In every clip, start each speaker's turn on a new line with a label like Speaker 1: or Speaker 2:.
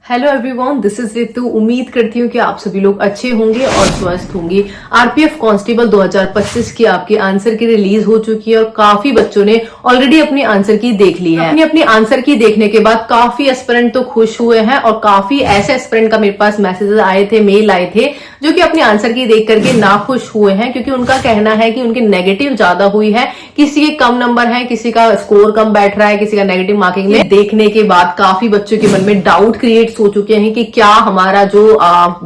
Speaker 1: Hello everyone, this is Ritu. उम्मीद करती हूँ कि आप सभी लोग अच्छे होंगे और स्वस्थ होंगे। आरपीएफ कांस्टेबल 2025 की आपकी आंसर की रिलीज हो चुकी है और काफी बच्चों ने ऑलरेडी अपनी आंसर की देख ली है। अपनी आंसर की देखने के बाद काफी एस्पिरेंट तो खुश हुए हैं और काफी ऐसे एस्पिरेंट का मेरे पास मैसेजेस आए थे, मेल आए थे, जो कि अपनी आंसर की देख करके नाखुश हुए हैं, क्योंकि उनका कहना है कि उनकी नेगेटिव ज्यादा हुई है। किसी के कम नंबर है, किसी का स्कोर कम बैठ रहा है, किसी का नेगेटिव मार्किंग में। देखने के बाद काफी बच्चों के मन में डाउट क्रिएट हो चुके हैं कि क्या हमारा जो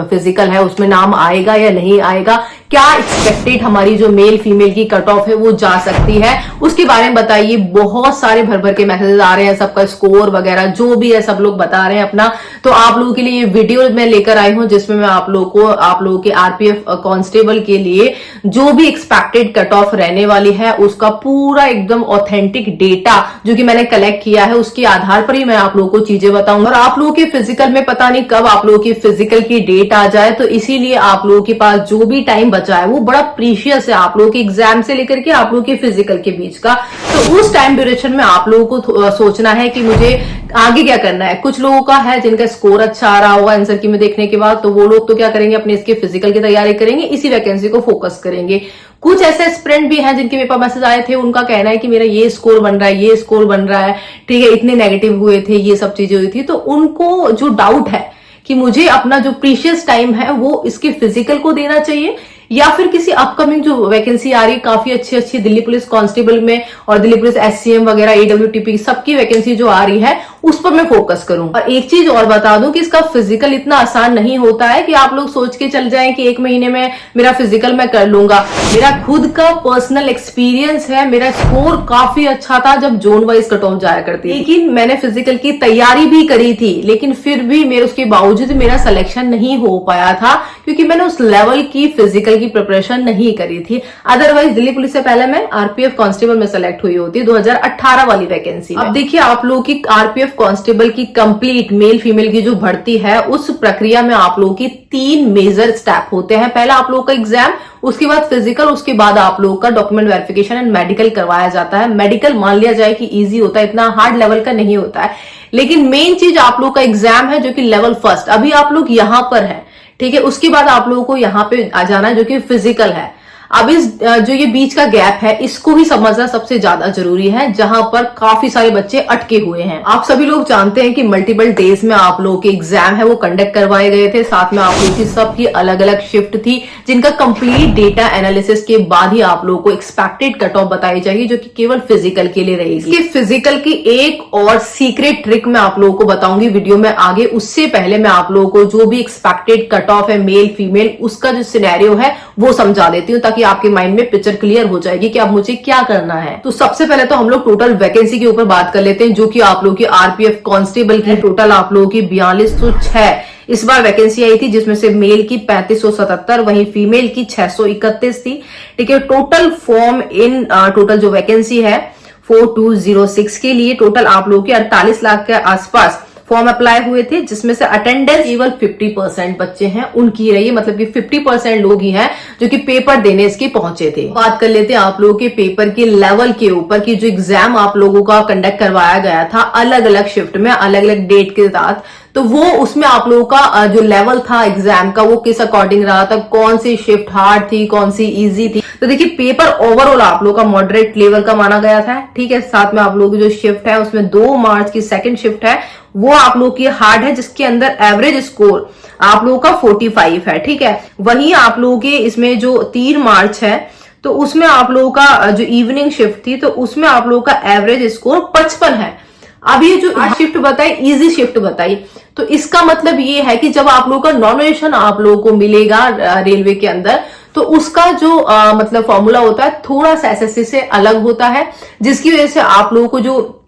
Speaker 1: फिजिकल है उसमें नाम आएगा या नहीं आएगा, क्या एक्सपेक्टेड हमारी जो मेल फीमेल की कट ऑफ है वो जा सकती है, उसके बारे में बताइए। बहुत सारे भर भर के मैसेजेस आ रहे हैं, सबका स्कोर वगैरह जो भी है सब लोग बता रहे हैं अपना। तो आप लोगों के लिए ये वीडियो मैं लेकर आई हूं, जिसमें मैं आप लोगों के आरपीएफ कांस्टेबल के लिए जो भी एक्सपेक्टेड कट ऑफ रहने वाली है उसका पूरा एकदम ऑथेंटिक डेटा जो कि मैंने कलेक्ट किया है, उसके आधार पर ही मैं आप लोगों को चीजें बताऊंगा। और आप लोगों के फिजिकल में पता नहीं कब आप लोगों की फिजिकल की डेट आ जाए, तो इसीलिए आप लोगों के पास जो भी टाइम बचा है वो बड़ा प्रीशियस है आप लोगों के एग्जाम से लेकर के आप लोगों के फिजिकल के बीच का। तो उस टाइम ड्यूरेशन में आप लोगों को सोचना है कि मुझे आगे क्या करना है। कुछ लोगों का है जिनका स्कोर अच्छा आ रहा होगा आंसर की में देखने के बाद, तो वो लोग तो क्या करेंगे, अपने इसके फिजिकल की तैयारी करेंगे, इसी वैकेंसी को फोकस करेंगे। कुछ ऐसे एस्पिरेंट भी हैं जिनके मेरे पास मैसेज आए थे, उनका कहना है कि मेरा ये स्कोर बन रहा है, ये स्कोर बन रहा है, ठीक है, इतने नेगेटिव हुए थे, ये सब चीजें हुई थी। तो उनको जो डाउट है कि मुझे अपना जो प्रीशियस टाइम है वो इसके फिजिकल को देना चाहिए या फिर किसी अपकमिंग जो वैकेंसी आ रही है काफी अच्छी दिल्ली पुलिस कांस्टेबल में और दिल्ली पुलिस एससीएम वगैरह एडब्ल्यूटीपी सबकी वैकेंसी जो आ रही है उस पर मैं फोकस करूं। और एक चीज और बता दूं कि इसका फिजिकल इतना आसान नहीं होता है कि आप लोग सोच के चल जाएं कि 1 महीने में मेरा फिजिकल मैं कर लूंगा। मेरा खुद का पर्सनल एक्सपीरियंस है, मेरा स्कोर काफी अच्छा था जब जोन वाइज कट ऑफ जाया करती, लेकिन मैंने फिजिकल की तैयारी भी करी थी, लेकिन फिर भी मेरे उसके बावजूद मेरा सिलेक्शन नहीं हो पाया था, क्योंकि मैंने उस लेवल की फिजिकल की प्रिपरेशन नहीं करी थी। अदरवाइज दिल्ली पुलिस से पहले मैं आरपीएफ कांस्टेबल में सेलेक्ट हुई होती 2018 वाली वैकेंसी। अब देखिए, आप लोगों की आरपीएफ कांस्टेबल की कंप्लीट मेल फीमेल की जो भर्ती है उस प्रक्रिया में आप लोगों की 3 मेजर स्टेप होते हैं। पहला आप लोगों का एग्जाम, उसके बाद फिजिकल, उसके बाद आप लोगों का डॉक्यूमेंट वेरिफिकेशन एंड मेडिकल करवाया जाता है। मेडिकल मान लिया जाए कि इजी होता है, इतना हार्ड लेवल का नहीं होता है, लेकिन मेन चीज आप लोगों का एग्जाम है जो कि लेवल फर्स्ट। अभी आप लोग यहां पर है, ठीक है, उसके बाद आप लोगों को यहां पे आ जाना है जो कि फिजिकल है। अब इस जो ये बीच का गैप है इसको भी समझना सबसे ज्यादा जरूरी है, जहां पर काफी सारे बच्चे अटके हुए हैं। आप सभी लोग जानते हैं कि मल्टीपल डेज में आप लोगों के एग्जाम है वो कंडक्ट करवाए गए थे, साथ में आप लोगों की सबकी अलग अलग शिफ्ट थी, जिनका कंप्लीट डेटा एनालिसिस के बाद ही आप लोगों को एक्सपेक्टेड कट ऑफ बताई जाएगी, जो कि केवल फिजिकल के लिए रहेगी। इसके फिजिकल की एक और सीक्रेट ट्रिक मैं आप लोगों को बताऊंगी वीडियो में आगे। उससे पहले मैं आप लोगों को जो भी एक्सपेक्टेड कट ऑफ है मेल फीमेल उसका जो सिनेरियो है वो समझा देती हूँ, ताकि आपके माइंड में पिक्चर क्लियर हो जाएगी कि अब मुझे क्या करना है। तो सबसे पहले तो हम लोग टोटल वैकेंसी के ऊपर बात कर लेते हैं, जो कि आप लोगों की आरपीएफ कांस्टेबल की टोटल आप लोगों की 4206 इस बार वैकेंसी आई थी, जिसमें से मेल की 3577 वहीं फीमेल की 631 थी, ठीक है। टोटल फॉर्म इन टोटल जो वैकेंसी है 4206 के लिए टोटल आप लोगों के 48 लाख के आसपास फॉर्म अप्लाई हुए थे, जिसमें से अटेंडेंस केवल 50% बच्चे हैं उनकी रही है, मतलब कि 50% लोग ही हैं जो कि पेपर देने इसके पहुंचे थे। बात कर लेते हैं आप लोगों के पेपर के लेवल के ऊपर कि जो एग्जाम आप लोगों का कंडक्ट करवाया गया था अलग अलग शिफ्ट में अलग अलग डेट के साथ, तो वो उसमें आप लोगों का जो लेवल था एग्जाम का वो किस अकॉर्डिंग रहा था, कौन सी शिफ्ट हार्ड थी, कौन सी इजी थी। तो देखिए, पेपर ओवरऑल आप लोगों का मॉडरेट लेवल का माना गया था, ठीक है। साथ में आप लोगों की जो शिफ्ट है उसमें 2 मार्च की सेकंड शिफ्ट है वो आप लोगों की हार्ड है, जिसके अंदर एवरेज स्कोर आप लोगों का 45 है, ठीक है। वहीं आप लोगों के इसमें जो 3 मार्च है तो उसमें आप लोगों का जो इवनिंग शिफ्ट थी तो उसमें आप लोगों का एवरेज स्कोर 55 है। अब ये जो शिफ्ट बताई इजी शिफ्ट बताई, तो इसका मतलब ये है कि जब आप लोगों का नॉमिनेशन आप लोगों को मिलेगा रेलवे के अंदर, तो उसका जो मतलब फॉर्मूला होता है थोड़ा सा एसएससी से अलग होता है, जिसकी वजह से आप लोगों को जो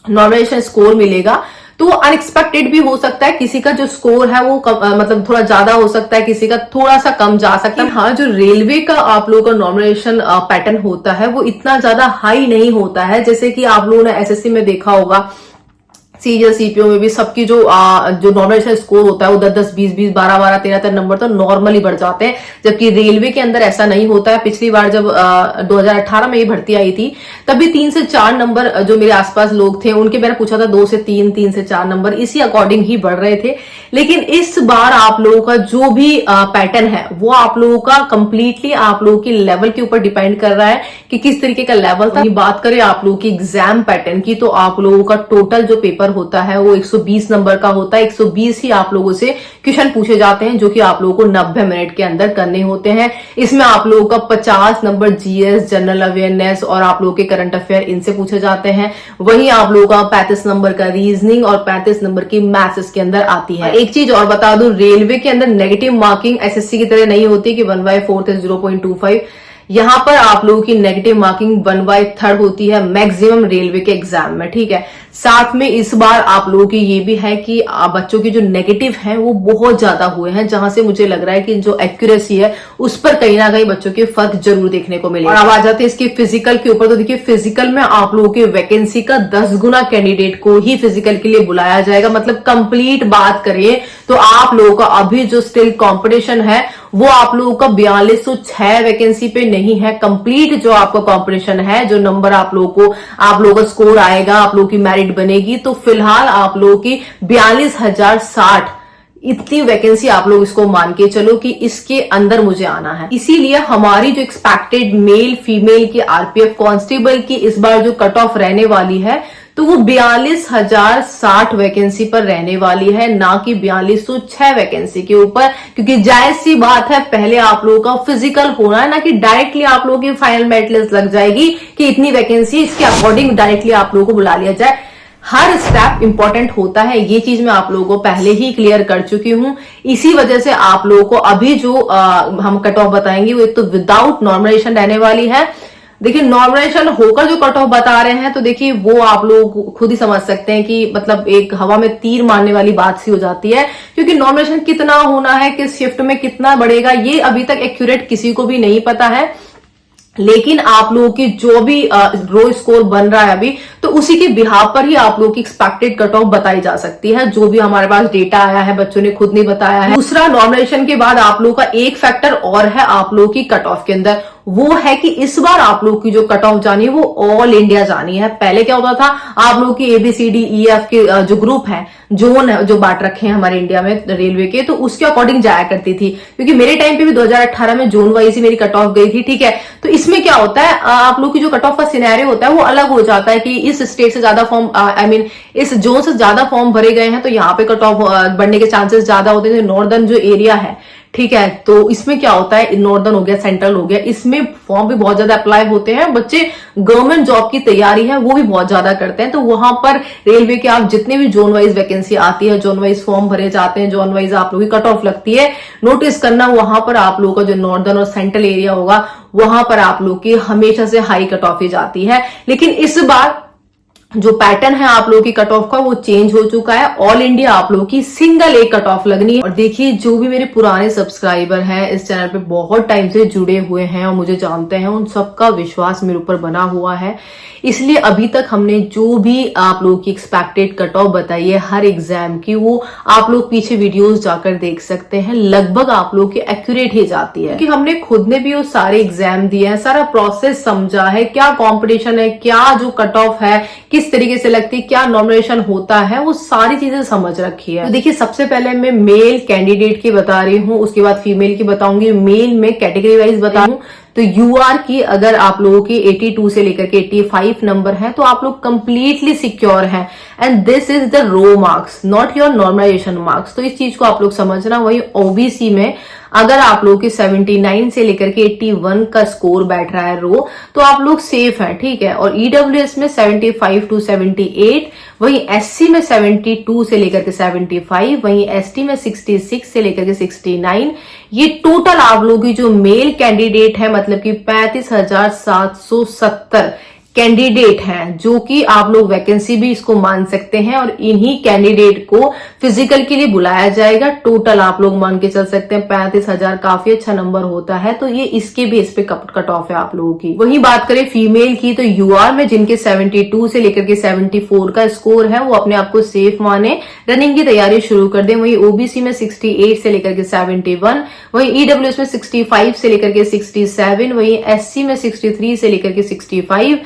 Speaker 1: नॉमिनेशन स्कोर मिलेगा तो वो अनएक्सपेक्टेड भी हो सकता है। किसी का जो स्कोर है वो मतलब थोड़ा ज्यादा हो सकता है, किसी का थोड़ा सा कम जा सकता है। हाँ, जो रेलवे का आप लोगों का नॉमिनेशन पैटर्न होता है वो इतना ज्यादा हाई नहीं होता है, जैसे कि आप लोगों ने एसएससी में देखा होगा सीजीएल सीपीओ में भी सबकी जो नॉर्मलाइजेशन स्कोर होता है वो 10-10, 20-20, 12-12, 13-13 नंबर तो नॉर्मली बढ़ जाते हैं, जबकि रेलवे के अंदर ऐसा नहीं होता है। पिछली बार जब 2018 में ये भर्ती आई थी तब भी 3 से 4 नंबर जो मेरे आसपास लोग थे उनके मैंने पूछा था 2 से 3, 3 से 4 नंबर इसी अकॉर्डिंग ही बढ़ रहे थे। लेकिन इस बार आप लोगों का जो भी पैटर्न है वो आप लोगों का कंप्लीटली आप लोगों के लेवल के ऊपर डिपेंड कर रहा है कि किस तरीके का लेवल था। बात करें आप लोगों की एग्जाम पैटर्न की तो आप लोगों का टोटल जो पेपर होता है वो 120 नंबर का होता है। 120 ही आप लोगों से क्वेश्चन पूछे जाते हैं जो कि आप लोगों को 90 मिनट के अंदर करने होते हैं। इसमें आप लोगों का 50 नंबर जीएस, जनरल अवेयरनेस और आप लोगों के करंट अफेयर इनसे पूछे जाते हैं। वहीं आप लोगों का 35 नंबर का रीजनिंग और 35 नंबर की मैथ्स के अंदर आती है। एक चीज और बता दूं, रेलवे के अंदर नेगेटिव मार्किंग एसएससी की तरह नहीं होती कि 1/4 है 0.25। यहां पर आप लोगों की नेगेटिव मार्किंग 1/3 होती है मैक्सिमम रेलवे के एग्जाम में, ठीक है। साथ में इस बार आप लोगों की ये भी है कि बच्चों की जो नेगेटिव हैं वो बहुत ज्यादा हुए हैं, जहां से मुझे लग रहा है कि जो एक्यूरेसी है उस पर कहीं ना कहीं बच्चों के फर्क जरूर देखने को मिलेगा। और अब आ जाते हैं इसके फिजिकल के ऊपर। तो देखिए फिजिकल में आप लोगों की वैकेंसी का 10 गुना कैंडिडेट को ही फिजिकल के लिए बुलाया जाएगा। मतलब कंप्लीट बात करिए तो आप लोगों का अभी जो स्टिल कॉम्पिटिशन है वो आप लोगों का 4206 वैकेंसी पे नहीं है। कंप्लीट जो आपका कॉम्पिटिशन है, जो नंबर आप लोगों का स्कोर आएगा, आप लोगों की मेरिट बनेगी, तो फिलहाल आप लोगों की 42,060 इतनी वैकेंसी आप लोग इसको मान के चलो कि इसके अंदर मुझे आना है। इसीलिए हमारी जो एक्सपेक्टेड मेल फीमेल की आरपीएफ कांस्टेबल की इस बार जो कट ऑफ रहने वाली है तो वो 42,060 वैकेंसी पर रहने वाली है, ना कि 4206 वैकेंसी के ऊपर। क्योंकि जायज सी बात है, पहले आप लोगों का फिजिकल होना है, ना कि डायरेक्टली आप लोगों की फाइनल मेरिट लिस्ट लग जाएगी कि इतनी वैकेंसी, इसके अकॉर्डिंग डायरेक्टली आप लोगों को बुला लिया जाए। हर स्टेप इंपॉर्टेंट होता है, ये चीज मैं आप लोगों को पहले ही क्लियर कर चुकी हूं। इसी वजह से आप लोगों को अभी जो हम कट ऑफ बताएंगे वो एक तो विदाउट नॉर्मलाइजेशन रहने वाली है। देखिए नॉर्मलाइजेशन होकर जो कट ऑफ बता रहे हैं तो देखिए वो आप लोग खुद ही समझ सकते हैं कि मतलब एक हवा में तीर मारने वाली बात सी हो जाती है, क्योंकि नॉर्मलाइजेशन कितना होना है, किस शिफ्ट में कितना बढ़ेगा, ये अभी तक एक्यूरेट किसी को भी नहीं पता है। लेकिन आप लोगों की जो भी रो स्कोर बन रहा है अभी, तो उसी के बिहाफ पर ही आप लोगों की एक्सपेक्टेड कट ऑफ बताई जा सकती है, जो भी हमारे पास डेटा आया है, बच्चों ने खुद नहीं बताया है। दूसरा, नॉर्मलाइजेशन के बाद आप लोगों का एक फैक्टर और है आप लोगों की कट ऑफ के अंदर, वो है कि इस बार आप लोग की जो कट ऑफ जानी है वो ऑल इंडिया जानी है। पहले क्या होता था, आप लोग की ABCDEF के जो ग्रुप है, जोन है, जो बांट रखे हैं हमारे इंडिया में रेलवे के, तो उसके अकॉर्डिंग जाया करती थी। क्योंकि मेरे टाइम पे भी 2018 में जोन वाइज ही मेरी कट ऑफ गई थी, ठीक है। तो इसमें क्या होता है, आप लोग की जो कट ऑफ का सिनेरियो होता है वो अलग हो जाता है कि इस स्टेट से ज्यादा फॉर्म इस जोन से ज्यादा फॉर्म भरे गए हैं तो यहाँ पे कट ऑफ बढ़ने के चांसेस ज्यादा होते हैं। नॉर्दर्न जो एरिया है, ठीक है, तो इसमें क्या होता है, नॉर्दर्न हो गया, सेंट्रल हो गया, इसमें फॉर्म भी बहुत ज्यादा अप्लाई होते हैं। बच्चे गवर्नमेंट जॉब की तैयारी है वो भी बहुत ज्यादा करते हैं, तो वहां पर रेलवे के आप जितने भी जोन वाइज वैकेंसी आती है, जोन वाइज फॉर्म भरे जाते हैं, जोन वाइज आप लोगों की कट ऑफ लगती है। नोटिस करना, वहां पर आप लोगों का जो नॉर्दर्न और सेंट्रल एरिया होगा वहां पर आप लोग की हमेशा से हाई कट ऑफ ही जाती है। लेकिन इस बार जो पैटर्न है आप लोगों की कट ऑफ का वो चेंज हो चुका है। ऑल इंडिया आप लोगों की सिंगल एक कट ऑफ लगनी है। और देखिए जो भी मेरे पुराने सब्सक्राइबर हैं, इस चैनल पे बहुत टाइम से जुड़े हुए हैं और मुझे जानते हैं, उन सबका विश्वास मेरे ऊपर बना हुआ है। इसलिए अभी तक हमने जो भी आप लोगों की एक्सपेक्टेड कट ऑफ बताई है हर एग्जाम की, वो आप लोग पीछे वीडियोस जाकर देख सकते हैं, लगभग आप लोग की एक्यूरेट ही जाती है। क्योंकि हमने खुद ने भी वो सारे एग्जाम दिए हैं, सारा प्रोसेस समझा है, क्या कॉम्पिटिशन है, क्या जो कट ऑफ है किस तरीके से लगती है, क्या नॉमिनेशन होता है, वो सारी चीजें समझ रखी है। तो देखिए सबसे पहले मैं मेल कैंडिडेट की बता रही हूँ, उसके बाद फीमेल की बताऊंगी। मेल में कैटेगरी वाइज बता रही हूँ तो यूआर की अगर आप लोगों की 82 से लेकर के 85 नंबर है तो आप लोग कंप्लीटली सिक्योर हैं, and this is the raw marks, not your normalisation marks. तो इस चीज को आप लोग समझना। वही ओबीसी में अगर आप लोगों की 79 से लेकर के 81 का स्कोर बैठ रहा है रो, तो आप लोग सेफ हैं, ठीक है। और ईडब्ल्यूएस में 75 to 78, वहीं एससी में 72 से लेकर के 75, वहीं एसटी में 66 से लेकर के 69। ये टोटल आप लोगों की जो मेल कैंडिडेट है, मतलब कि 35,770 कैंडिडेट हैं, जो कि आप लोग वैकेंसी भी इसको मान सकते हैं, और इन्हीं कैंडिडेट को फिजिकल के लिए बुलाया जाएगा। टोटल आप लोग मान के चल सकते हैं 35,000 काफी अच्छा नंबर होता है, तो ये इसके बेस पे कट ऑफ है आप लोगों की। वहीं बात करें फीमेल की, तो यूआर में जिनके 72 से लेकर के 74 का स्कोर है, वो अपने आप को सेफ माने, रनिंग की तैयारी शुरू कर दें। वहीं ओबीसी में 68 से लेकर के 71, वहीं ईडब्ल्यूएस में 65 से लेकर के 67, वहीं एससी में 63 से लेकर के 65,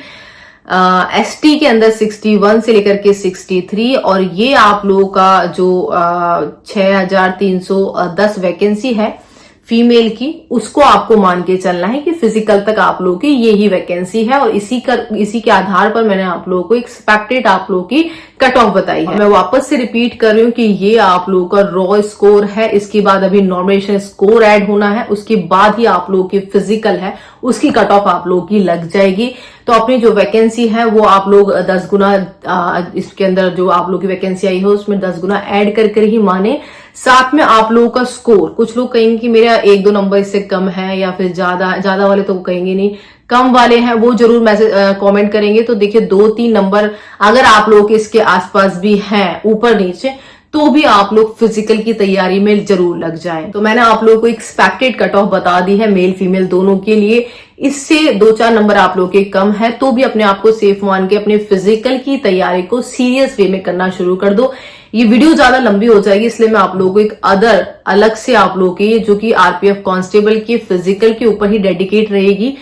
Speaker 1: एसटी के अंदर 61 से लेकर के 63, और ये आप लोगों का जो 6310 वैकेंसी है फीमेल की, उसको आपको मान के चलना है कि फिजिकल तक आप लोगों की यही वैकेंसी है, और इसी के आधार पर मैंने आप लोगों को एक्सपेक्टेड आप लोगों की कट ऑफ बताई है। मैं वापस से रिपीट कर रही हूँ कि ये आप लोगों का रॉ स्कोर है, इसके बाद अभी नॉर्मलाइजेशन स्कोर ऐड होना है, उसके बाद ही आप लोगों की फिजिकल है, उसकी कट ऑफ आप लोगों की लग जाएगी। तो अपनी जो वैकेंसी है वो आप लोग 10 गुना इसके अंदर जो आप लोगों की वैकेंसी आई हो उसमें 10 गुना ऐड कर ही माने। साथ में आप लोगों का स्कोर, कुछ लोग कहेंगे कि मेरा 1-2 नंबर इससे कम है, या फिर ज्यादा वाले तो कहेंगे नहीं, कम वाले हैं वो जरूर मैसेज कमेंट करेंगे। तो देखिए 2-3 नंबर अगर आप लोग के इसके आसपास भी हैं ऊपर नीचे, तो भी आप लोग फिजिकल की तैयारी में जरूर लग जाएं। तो मैंने आप लोगों को एक्सपेक्टेड कट ऑफ बता दी है मेल फीमेल दोनों के लिए। इससे 2-4 नंबर आप लोग के कम है तो भी अपने आप को सेफ मान के अपने फिजिकल की तैयारी को सीरियस वे में करना शुरू कर दो। ये वीडियो ज्यादा लंबी हो जाएगी, इसलिए मैं आप लोगों को एक अलग से आप लोगों की जो कि आरपीएफ कांस्टेबल की फिजिकल के ऊपर ही डेडिकेट रहेगी,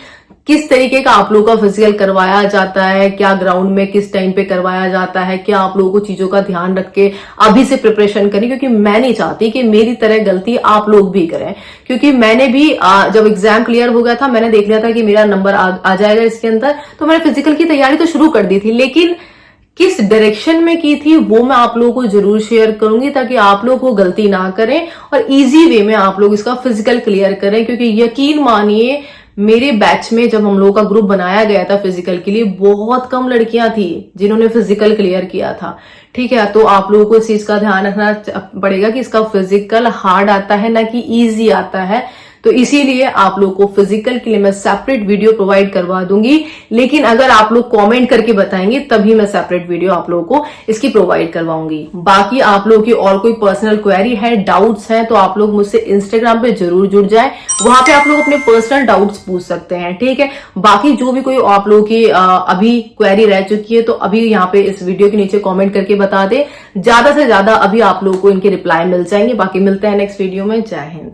Speaker 1: किस तरीके का आप लोगों का फिजिकल करवाया जाता है, क्या ग्राउंड में किस टाइम पे करवाया जाता है, क्या आप लोगों को चीजों का ध्यान रख के अभी से प्रिपरेशन करें, क्योंकि मैं नहीं चाहती कि मेरी तरह गलती आप लोग भी करें। क्योंकि मैंने भी जब एग्जाम क्लियर हो गया था, मैंने देख लिया था कि मेरा नंबर आ जाएगा इसके अंदर, तो मैंने फिजिकल की तैयारी तो शुरू कर दी थी, लेकिन किस डायरेक्शन में की थी वो मैं आप लोगों को जरूर शेयर करूंगी, ताकि आप लोग वो गलती ना करें और इजी वे में आप लोग इसका फिजिकल क्लियर करें। क्योंकि यकीन मानिए मेरे बैच में जब हम लोगों का ग्रुप बनाया गया था फिजिकल के लिए, बहुत कम लड़कियां थी जिन्होंने फिजिकल क्लियर किया था। ठीक है, तो आप लोगों को इस चीज का ध्यान रखना पड़ेगा कि इसका फिजिकल हार्ड आता है ना कि इजी आता है। तो इसीलिए आप लोग को फिजिकल के लिए मैं सेपरेट वीडियो प्रोवाइड करवा दूंगी, लेकिन अगर आप लोग कमेंट करके बताएंगे तभी मैं सेपरेट वीडियो आप लोगों को इसकी प्रोवाइड करवाऊंगी। बाकी आप लोगों की और कोई पर्सनल क्वेरी है, डाउट्स हैं, तो आप लोग मुझसे इंस्टाग्राम पे जरूर जुड़ जाए, वहां पे आप लोग अपने पर्सनल डाउट्स पूछ सकते हैं। ठीक है, बाकी जो भी कोई आप लोगों की अभी क्वेरी रह चुकी है तो अभी यहाँ पे इस वीडियो के नीचे कॉमेंट करके बता दे, ज्यादा से ज्यादा अभी आप लोगों को इनके रिप्लाई मिल जाएंगे। बाकी मिलते हैं नेक्स्ट वीडियो में। जय हिंद।